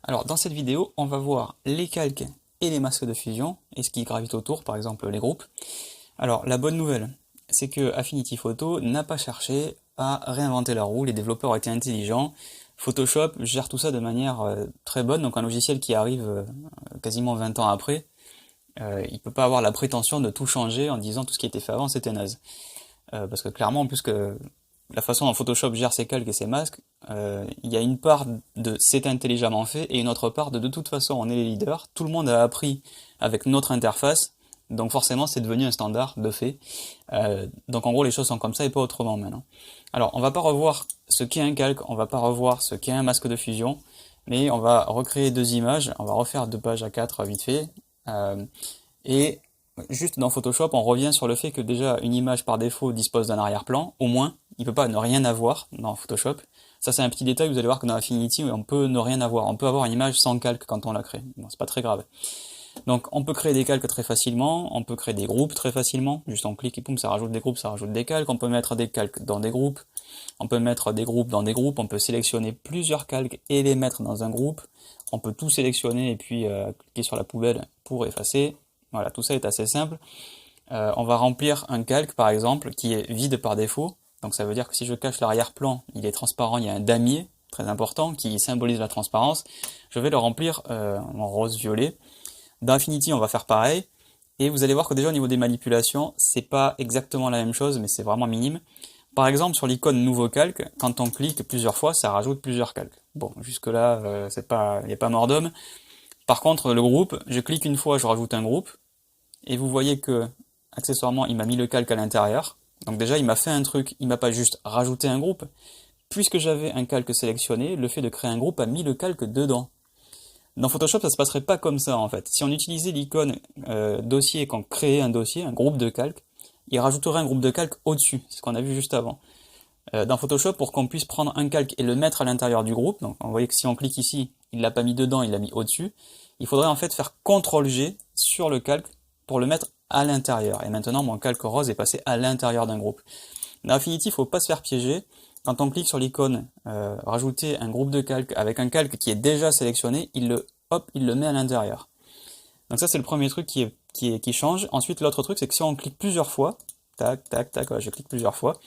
Alors dans cette vidéo, on va voir les calques et les masques de fusion, et ce qui gravite autour, par exemple les groupes. Alors la bonne nouvelle, c'est que Affinity Photo n'a pas cherché à réinventer la roue, les développeurs ont été intelligents. Photoshop gère tout ça de manière très bonne, donc un logiciel qui arrive quasiment 20 ans après, il peut pas avoir la prétention de tout changer en disant tout ce qui a été fait avant c'était naze. Parce que clairement, en plus que la façon dont Photoshop gère ses calques et ses masques, il y a une part de c'est intelligemment fait et une autre part de toute façon on est les leaders, tout le monde a appris avec notre interface, donc forcément c'est devenu un standard de fait. Donc en gros les choses sont comme ça et pas autrement maintenant. Alors on va pas revoir ce qu'est un calque, on va pas revoir ce qu'est un masque de fusion, mais on va recréer deux images, on va refaire deux pages A4 vite fait, et juste dans Photoshop, on revient sur le fait que déjà une image par défaut dispose d'un arrière-plan, au moins, il peut pas ne rien avoir dans Photoshop. Ça c'est un petit détail, vous allez voir que dans Affinity, on peut ne rien avoir. On peut avoir une image sans calque quand on la crée. Bon, c'est pas très grave. Donc on peut créer des calques très facilement, on peut créer des groupes très facilement, juste on clique et poum, ça rajoute des groupes, ça rajoute des calques, on peut mettre des calques dans des groupes, on peut mettre des groupes dans des groupes, on peut sélectionner plusieurs calques et les mettre dans un groupe, on peut tout sélectionner et puis cliquer sur la poubelle pour effacer. Voilà, tout ça est assez simple. On va remplir un calque par exemple qui est vide par défaut, donc ça veut dire que si je cache l'arrière-plan, il est transparent, il y a un damier très important qui symbolise la transparence, je vais le remplir en rose-violet. Dans Affinity, on va faire pareil, et vous allez voir que déjà au niveau des manipulations, c'est pas exactement la même chose, mais c'est vraiment minime. Par exemple, sur l'icône nouveau calque, quand on clique plusieurs fois, ça rajoute plusieurs calques. Bon, jusque là, c'est pas, il n'y a pas mort d'homme. Par contre, le groupe, je clique une fois, je rajoute un groupe, et vous voyez que, accessoirement, il m'a mis le calque à l'intérieur. Donc déjà, il m'a fait un truc, il m'a pas juste rajouté un groupe. Puisque j'avais un calque sélectionné, le fait de créer un groupe a mis le calque dedans. Dans Photoshop, ça se passerait pas comme ça en fait. Si on utilisait l'icône dossier et qu'on créait un dossier, un groupe de calque, il rajouterait un groupe de calque au-dessus, c'est ce qu'on a vu juste avant. Dans Photoshop, pour qu'on puisse prendre un calque et le mettre à l'intérieur du groupe, donc vous voyez que si on clique ici, il l'a pas mis dedans, il l'a mis au-dessus, il faudrait en fait faire CTRL-G sur le calque pour le mettre à l'intérieur. Et maintenant, mon calque rose est passé à l'intérieur d'un groupe. Dans Affinity, il faut pas se faire piéger. Quand on clique sur l'icône rajouter un groupe de calques avec un calque qui est déjà sélectionné, il le met à l'intérieur. Donc ça c'est le premier truc qui change. Ensuite l'autre truc c'est que si on clique plusieurs fois, tac tac tac, voilà, je clique plusieurs fois,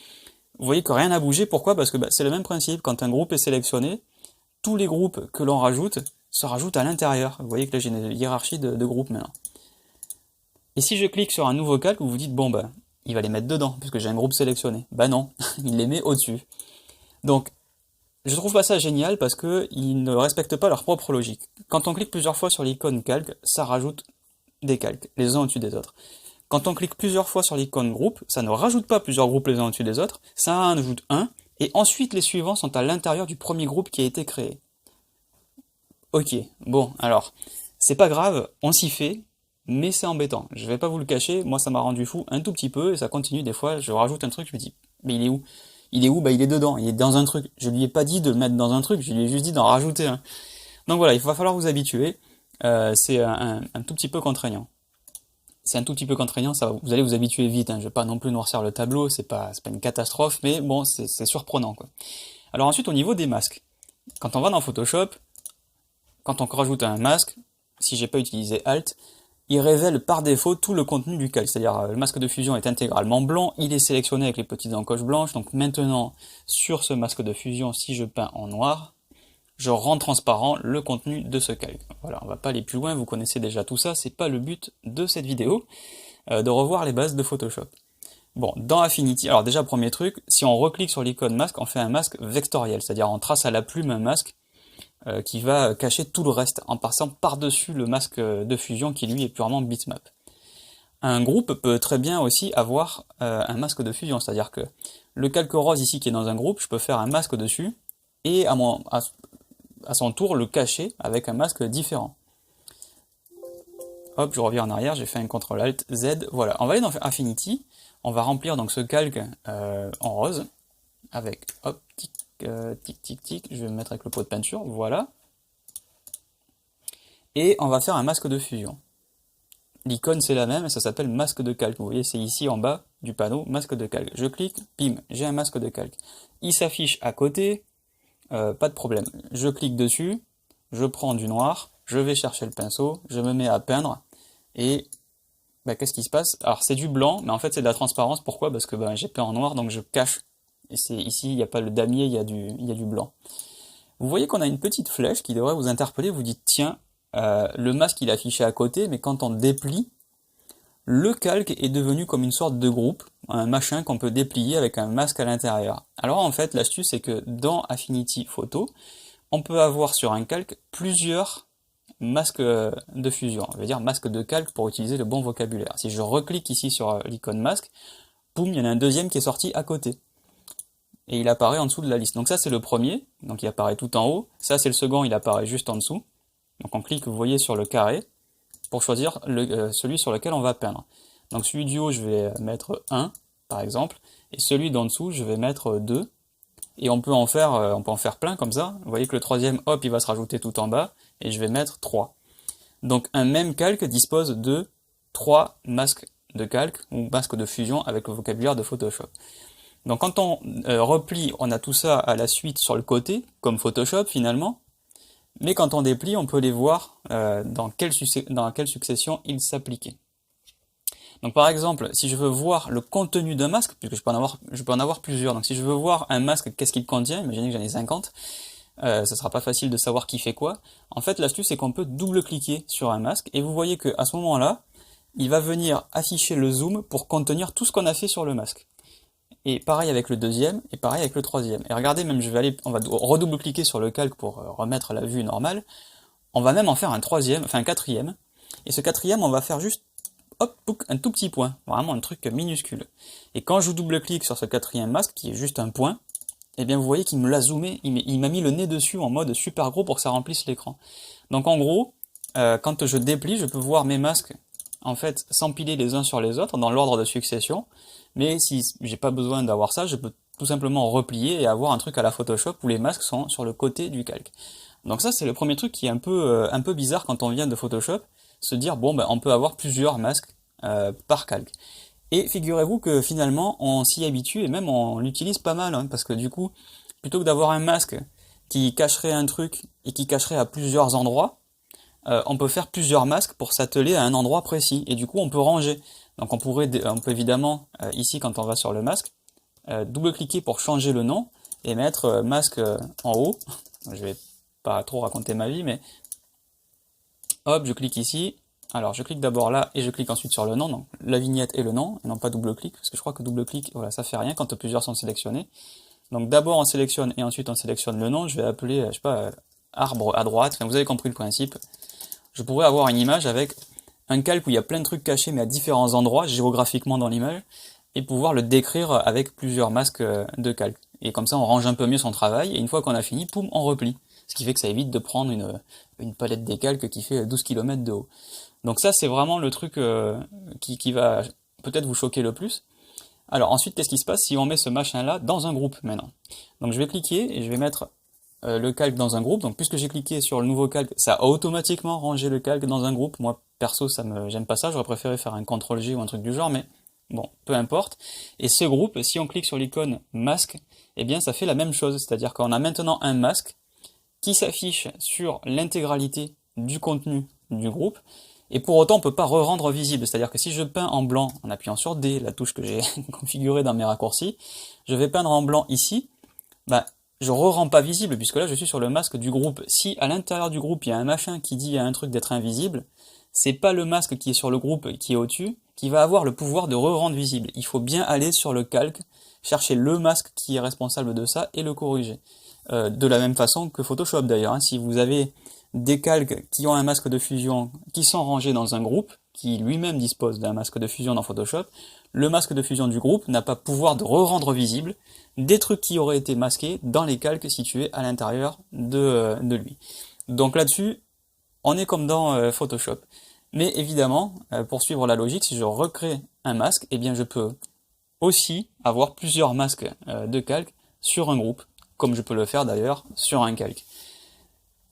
vous voyez que rien n'a bougé. Pourquoi? Parce que c'est le même principe. Quand un groupe est sélectionné, tous les groupes que l'on rajoute se rajoutent à l'intérieur. Vous voyez que là j'ai une hiérarchie de groupes maintenant. Et si je clique sur un nouveau calque, vous vous dites bon ben il va les mettre dedans puisque j'ai un groupe sélectionné. Bah non, il les met au-dessus. Donc je trouve pas ça génial parce que ils ne respectent pas leur propre logique. Quand on clique plusieurs fois sur l'icône calque, ça rajoute des calques, les uns au-dessus des autres. Quand on clique plusieurs fois sur l'icône groupe, ça ne rajoute pas plusieurs groupes les uns au-dessus des autres, ça en ajoute un, et ensuite les suivants sont à l'intérieur du premier groupe qui a été créé. Ok, bon, alors, c'est pas grave, on s'y fait, mais c'est embêtant. Je vais pas vous le cacher, moi ça m'a rendu fou un tout petit peu, et ça continue des fois, je rajoute un truc, je me dis, mais il est où? Il est où? Bah il est dedans, il est dans un truc. Je lui ai pas dit de le mettre dans un truc, je lui ai juste dit d'en rajouter un. Donc voilà, il va falloir vous habituer, c'est un tout petit peu contraignant. C'est un tout petit peu contraignant, ça, vous allez vous habituer vite, hein. Je vais pas non plus noircir le tableau, c'est pas une catastrophe, mais bon, c'est surprenant, quoi. Alors ensuite, au niveau des masques, quand on va dans Photoshop, quand on rajoute un masque, si j'ai pas utilisé Alt, il révèle par défaut tout le contenu du calque, c'est-à-dire le masque de fusion est intégralement blanc, il est sélectionné avec les petites encoches blanches, donc maintenant, sur ce masque de fusion, si je peins en noir, je rends transparent le contenu de ce calque. Voilà, on va pas aller plus loin, vous connaissez déjà tout ça, c'est pas le but de cette vidéo, de revoir les bases de Photoshop. Bon, dans Affinity, alors déjà premier truc, si on reclique sur l'icône masque, on fait un masque vectoriel, c'est-à-dire on trace à la plume un masque qui va cacher tout le reste en passant par-dessus le masque de fusion qui lui est purement bitmap. Un groupe peut très bien aussi avoir un masque de fusion, c'est-à-dire que le calque rose ici qui est dans un groupe, je peux faire un masque dessus et à son tour le cacher avec un masque différent. Hop, je reviens en arrière, j'ai fait un CTRL-ALT-Z, voilà. On va aller dans Affinity, on va remplir donc ce calque en rose, avec, hop, tic, tic, tic, tic, je vais me mettre avec le pot de peinture, voilà. Et on va faire un masque de fusion. L'icône c'est la même, et ça s'appelle masque de calque. Vous voyez, c'est ici en bas du panneau, masque de calque. Je clique, bim, j'ai un masque de calque. Il s'affiche à côté, pas de problème. Je clique dessus, je prends du noir, je vais chercher le pinceau, je me mets à peindre, et qu'est-ce qui se passe? Alors c'est du blanc, mais en fait c'est de la transparence. Pourquoi? Parce que j'ai peint en noir, donc je cache. Et c'est ici, il n'y a pas le damier, il y a du blanc. Vous voyez qu'on a une petite flèche qui devrait vous interpeller, vous dites tiens, le masque il est affiché à côté, mais quand on déplie, le calque est devenu comme une sorte de groupe, un machin qu'on peut déplier avec un masque à l'intérieur. Alors en fait, l'astuce c'est que dans Affinity Photo, on peut avoir sur un calque plusieurs masques de fusion, je veux dire masque de calque pour utiliser le bon vocabulaire. Si je reclique ici sur l'icône masque, boum, il y en a un deuxième qui est sorti à côté. Et il apparaît en dessous de la liste. Donc ça c'est le premier, donc il apparaît tout en haut. Ça c'est le second, il apparaît juste en dessous. Donc on clique, vous voyez, sur le carré pour choisir celui sur lequel on va peindre. Donc celui du haut, je vais mettre 1, par exemple, et celui d'en dessous, je vais mettre 2. Et on peut en faire plein comme ça. Vous voyez que le troisième, hop, il va se rajouter tout en bas, et je vais mettre 3. Donc un même calque dispose de 3 masques de calque, ou masques de fusion avec le vocabulaire de Photoshop. Donc quand on replie, on a tout ça à la suite sur le côté, comme Photoshop finalement, mais quand on déplie, on peut les voir dans quelle succession ils s'appliquaient. Donc par exemple, si je veux voir le contenu d'un masque, puisque je peux en avoir plusieurs, donc si je veux voir un masque, qu'est-ce qu'il contient, imaginez que j'en ai 50, ça sera pas facile de savoir qui fait quoi. En fait, l'astuce c'est qu'on peut double-cliquer sur un masque, et vous voyez qu'à ce moment-là, il va venir afficher le zoom pour contenir tout ce qu'on a fait sur le masque. Et pareil avec le deuxième, et pareil avec le troisième. Et regardez, même on va redouble-cliquer sur le calque pour remettre la vue normale. On va même en faire un troisième, enfin un quatrième. Et ce quatrième, on va faire juste, hop, un tout petit point. Vraiment un truc minuscule. Et quand je double-clique sur ce quatrième masque, qui est juste un point, eh bien vous voyez qu'il me l'a zoomé, il m'a mis le nez dessus en mode super gros pour que ça remplisse l'écran. Donc en gros, quand je déplie, je peux voir mes masques en fait s'empiler les uns sur les autres dans l'ordre de succession, mais si j'ai pas besoin d'avoir ça, je peux tout simplement replier et avoir un truc à la Photoshop où les masques sont sur le côté du calque. Donc ça c'est le premier truc qui est un peu bizarre quand on vient de Photoshop, se dire bon on peut avoir plusieurs masques par calque. Et figurez-vous que finalement on s'y habitue et même on l'utilise pas mal, hein, parce que du coup, plutôt que d'avoir un masque qui cacherait un truc et qui cacherait à plusieurs endroits, on peut faire plusieurs masques pour s'atteler à un endroit précis, et du coup on peut ranger. Donc on peut évidemment, ici quand on va sur le masque, double-cliquer pour changer le nom, et mettre masque en haut. Je vais pas trop raconter ma vie, mais hop, je clique ici. Alors je clique d'abord là, et je clique ensuite sur le nom, donc la vignette et le nom, et non pas double-clic, parce que je crois que double-clic, voilà, ça fait rien quand plusieurs sont sélectionnés. Donc d'abord on sélectionne, et ensuite on sélectionne le nom. Je vais appeler, je sais pas, arbre à droite, enfin, vous avez compris le principe. Je pourrais avoir une image avec un calque où il y a plein de trucs cachés mais à différents endroits géographiquement dans l'image, et pouvoir le décrire avec plusieurs masques de calque. Et comme ça on range un peu mieux son travail, et une fois qu'on a fini, poum, on replie. Ce qui fait que ça évite de prendre une palette des calques qui fait 12 km de haut. Donc ça c'est vraiment le truc qui va peut-être vous choquer le plus. Alors ensuite, qu'est-ce qui se passe si on met ce machin là dans un groupe maintenant? Donc je vais cliquer et je vais mettre le calque dans un groupe. Donc puisque j'ai cliqué sur le nouveau calque, ça a automatiquement rangé le calque dans un groupe. Moi perso j'aime pas ça, j'aurais préféré faire un CTRL-G ou un truc du genre, mais bon, peu importe. Et ce groupe, si on clique sur l'icône masque, eh bien ça fait la même chose, c'est-à-dire qu'on a maintenant un masque qui s'affiche sur l'intégralité du contenu du groupe, et pour autant on peut pas re-rendre visible, c'est-à-dire que si je peins en blanc en appuyant sur D, la touche que j'ai configurée dans mes raccourcis, je vais peindre en blanc ici, je re-rends pas visible, puisque là je suis sur le masque du groupe. Si à l'intérieur du groupe il y a un machin qui dit à un truc d'être invisible, c'est pas le masque qui est sur le groupe qui est au-dessus qui va avoir le pouvoir de re-rendre visible. Il faut bien aller sur le calque, chercher le masque qui est responsable de ça et le corriger. De la même façon que Photoshop d'ailleurs, hein. Si vous avez des calques qui ont un masque de fusion qui sont rangés dans un groupe, qui lui-même dispose d'un masque de fusion dans Photoshop, le masque de fusion du groupe n'a pas pouvoir de re-rendre visible des trucs qui auraient été masqués dans les calques situés à l'intérieur de lui. Donc là-dessus, on est comme dans Photoshop. Mais évidemment, pour suivre la logique, si je recrée un masque, eh bien je peux aussi avoir plusieurs masques de calque sur un groupe, comme je peux le faire d'ailleurs sur un calque.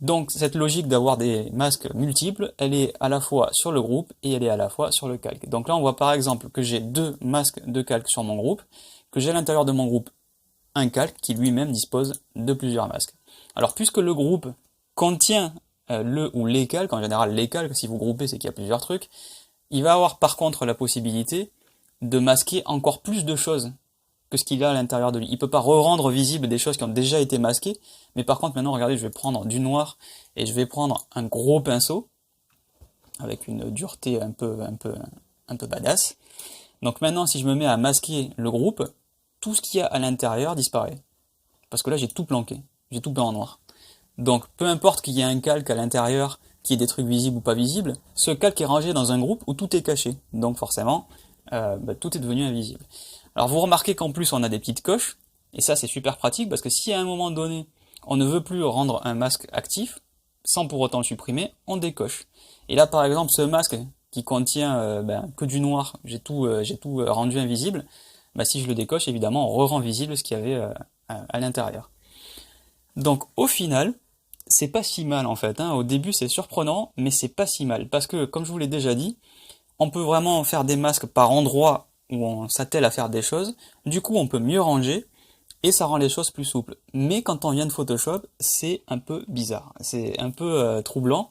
Donc cette logique d'avoir des masques multiples, elle est à la fois sur le groupe et elle est à la fois sur le calque. Donc là on voit par exemple que j'ai deux masques de calque sur mon groupe, que j'ai à l'intérieur de mon groupe un calque qui lui-même dispose de plusieurs masques. Alors puisque le groupe contient le ou les calques, en général les calques, si vous groupez c'est qu'il y a plusieurs trucs, il va avoir par contre la possibilité de masquer encore plus de choses que ce qu'il a à l'intérieur de lui. Il peut pas re-rendre visible des choses qui ont déjà été masquées, mais par contre maintenant regardez, je vais prendre du noir et je vais prendre un gros pinceau avec une dureté un peu badass. Donc maintenant si je me mets à masquer le groupe, tout ce qu'il y a à l'intérieur disparaît. Parce que là j'ai tout planqué, j'ai tout peint en noir. Donc peu importe qu'il y ait un calque à l'intérieur, qu'il y ait des trucs visibles ou pas visibles, ce calque est rangé dans un groupe où tout est caché. Donc forcément, tout est devenu invisible. Alors vous remarquez qu'en plus on a des petites coches, et ça c'est super pratique parce que si à un moment donné on ne veut plus rendre un masque actif, sans pour autant le supprimer, on décoche. Et là par exemple ce masque qui contient que du noir, j'ai tout rendu invisible, si je le décoche évidemment on re-rend visible ce qu'il y avait à l'intérieur. Donc au final, c'est pas si mal en fait, hein. Au début c'est surprenant, mais c'est pas si mal, parce que comme je vous l'ai déjà dit, on peut vraiment faire des masques par endroit où on s'attelle à faire des choses, du coup on peut mieux ranger, et ça rend les choses plus souples. Mais quand on vient de Photoshop, c'est un peu bizarre, c'est un peu troublant,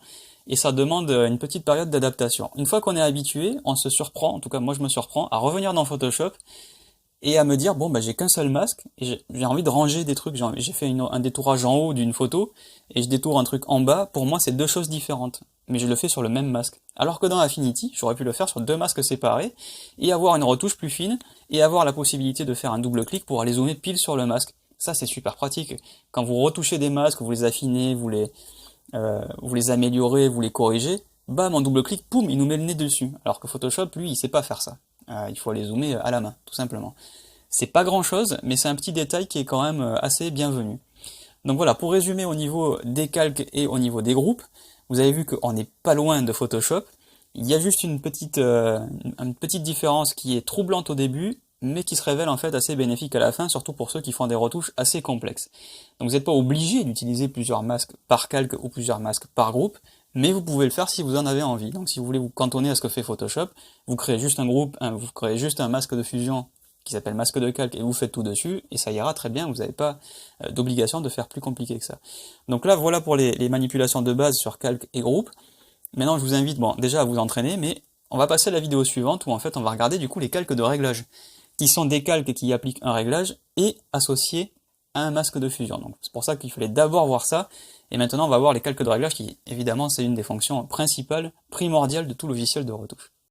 et ça demande une petite période d'adaptation. Une fois qu'on est habitué, on se surprend, en tout cas moi je me surprends, à revenir dans Photoshop, et à me dire, bon j'ai qu'un seul masque, et j'ai envie de ranger des trucs, j'ai fait un détourage en haut d'une photo, et je détourne un truc en bas, pour moi c'est deux choses différentes, mais je le fais sur le même masque. Alors que dans Affinity, j'aurais pu le faire sur deux masques séparés, et avoir une retouche plus fine, et avoir la possibilité de faire un double clic pour aller zoomer pile sur le masque. Ça c'est super pratique. Quand vous retouchez des masques, vous les affinez, vous les améliorez, vous les corrigez, bam, en double clic, poum, il nous met le nez dessus. Alors que Photoshop, lui, il sait pas faire ça. Il faut aller zoomer à la main, tout simplement. C'est pas grand chose, mais c'est un petit détail qui est quand même assez bienvenu. Donc voilà, pour résumer au niveau des calques et au niveau des groupes, vous avez vu qu'on n'est pas loin de Photoshop. Il y a juste une petite différence qui est troublante au début, mais qui se révèle en fait assez bénéfique à la fin, surtout pour ceux qui font des retouches assez complexes. Donc vous n'êtes pas obligé d'utiliser plusieurs masques par calque ou plusieurs masques par groupe, mais vous pouvez le faire si vous en avez envie. Donc si vous voulez vous cantonner à ce que fait Photoshop, vous créez juste un groupe, vous créez juste un masque de fusion qui s'appelle masque de calque et vous faites tout dessus, et ça ira très bien, vous n'avez pas d'obligation de faire plus compliqué que ça. Donc là voilà pour les manipulations de base sur calque et groupe. Maintenant je vous invite déjà à vous entraîner, mais on va passer à la vidéo suivante où en fait on va regarder du coup les calques de réglage, qui sont des calques qui appliquent un réglage et associés à un masque de fusion. Donc c'est pour ça qu'il fallait d'abord voir ça, et maintenant on va voir les calques de réglage qui évidemment c'est une des fonctions principales, primordiales de tout logiciel de retouche.